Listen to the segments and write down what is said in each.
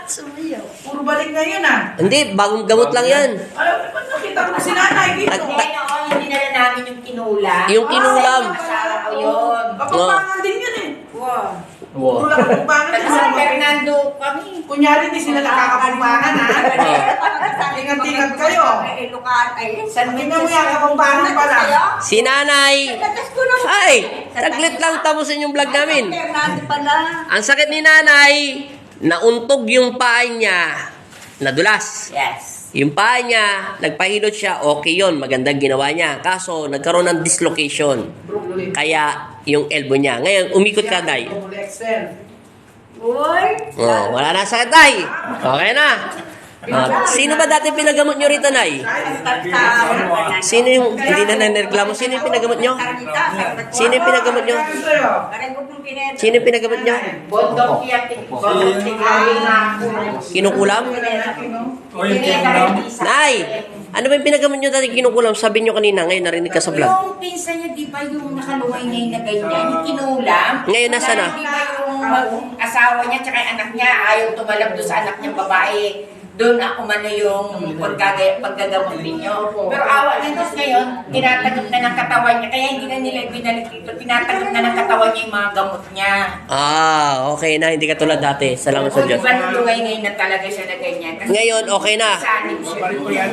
Sumayaw. Puro balik na yun ah. Hindi, bagong gamot lang yan. Alam mo, nakita ko na si nanay dito. Kaya noon, yung dinala namin yung kinulam. Yung kinulam. Masarap ko yun. Kapampangan din yun eh. Wow. Puro lang kapampangan. Taga San Fernando kami. Kunyari, di sila nakakapampangan ha. Tingat-tingat kayo. Tingnan mo yan, kapampangan pala. Si nanay. Ay, saglit lang tapusin yung vlog namin. Ang sakit ni nanay, nauntog yung paa niya, nadulas. Yes. Yung paa niya, nagpahilot siya, okay yun, magandang ginawa niya. Kaso, nagkaroon ng dislocation. Kaya, yung elbow niya. Ngayon, umikot ka, Day. Oh, wala na sakit, Day. Okay na. Sino ba dati pinagamot nyo rito, Nay? Sino yung, hindi na nanireklamo, sino yung pinagamot nyo? Sino yung pinagamot nyo? Sino yung pinagamot nyo? Bondok kiyatik. Bondok kiyatik. Kinukulam? Nay, ano ba yung pinagamot nyo dati kinukulam? Sabi nyo kanina, ngayon narinig ka sa vlog. Yung pinsan niya, di ba yung nakalungay ngayon na ganyan, yung kinulam? Ngayon, nasa na? Di ba yung asawa niya tsaka yung anak niya, ayaw tumalab doon sa anak niyang babae. Doon ako man yung paggagamot ninyo. Pero awa niya doon ngayon, tinatanggap na ng katawan niya. Kaya hindi na nila binalik dito. Tinatanggap na ng katawan niya yung mga gamot niya. Ah, okay na. Hindi ka tulad dati. Salamat sa Diyos. Diba lungay ngayon na talaga siya na ganyan? Kasi Ngayon, okay na. sanib siya.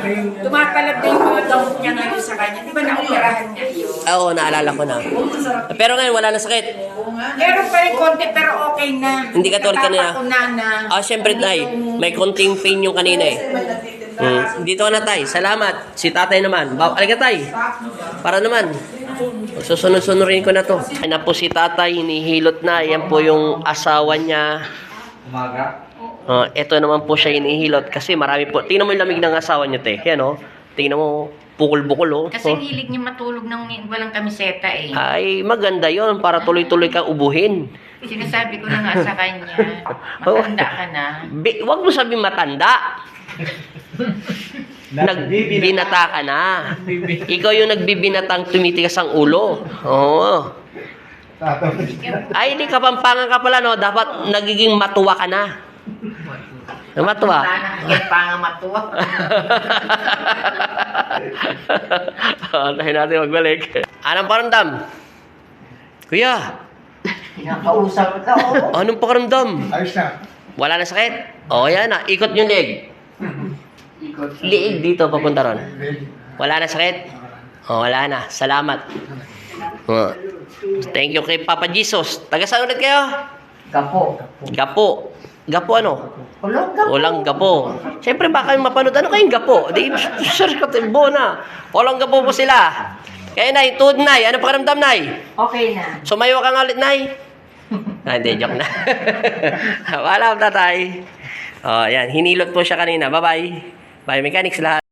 Tumatalab na yung mga gamot niya ngayon sa kanya. Di ba naoperahan niya yun? Oo, naalala ko na. Pero ngayon, wala na sakit. Meron pa rin konti pero okay na. Hindi ka tulad kanina. Na. Ah, syempre, Tay. May konting pain yung kanina eh. Dito ka na, Tay. Salamat. Si tatay naman. Alika, Tay. Para naman. Susunod-sunurin ko na to. Ay na po si tatay. Hinihilot na. Yan po yung asawa niya. Umaga? Ito naman po siya hinihilot. Kasi marami po. Tingnan mo yung lamig ng asawa niya, te. Yan, oh. Tingnan mo. Bukol-bukol, oh. Kasi ang hilig niya matulog ng walang kamiseta eh. Ay, maganda yon para tuloy-tuloy kang ubuhin. Sinasabi ko na nga sa kanya, matanda ka na. Wag mo sabihin matanda. Nagbibinata ka na. Ikaw yung nagbibinatang tumitigas ang ulo. Oo. Ay, hindi kapampangan ka pala, no? Dapat nagiging matuwa ka na. Matuwa. Yan pa nga matuwa. Tayo natin magbalik. Anong paramdam? Kuya, Pinakausap ka, oh. anong pakiramdam? Ayos na. Wala na sakit? O, yan na. Ikot yung leg. Liig dito, papunta ron. Wala na sakit? O, wala na. Salamat. O, thank you kay Papa Jesus. Taga saan ulit kayo? Gapo. Gapo. Gapo ano? Ulong gapo. Walang gapo. Siyempre, baka mapanood. Ano kayong gapo? Di, search ko timbo na. Walang gapo po sila. Kaya, Nay, tuhod, Nay. Ano pakiramdam, Nay? Okay na. Sumayo ka nga ulit, Nay. Hindi, joke na. Wala, tatay. Oh, yan. Hinilot po siya kanina. Bye-bye. Bye, mechanics lahat.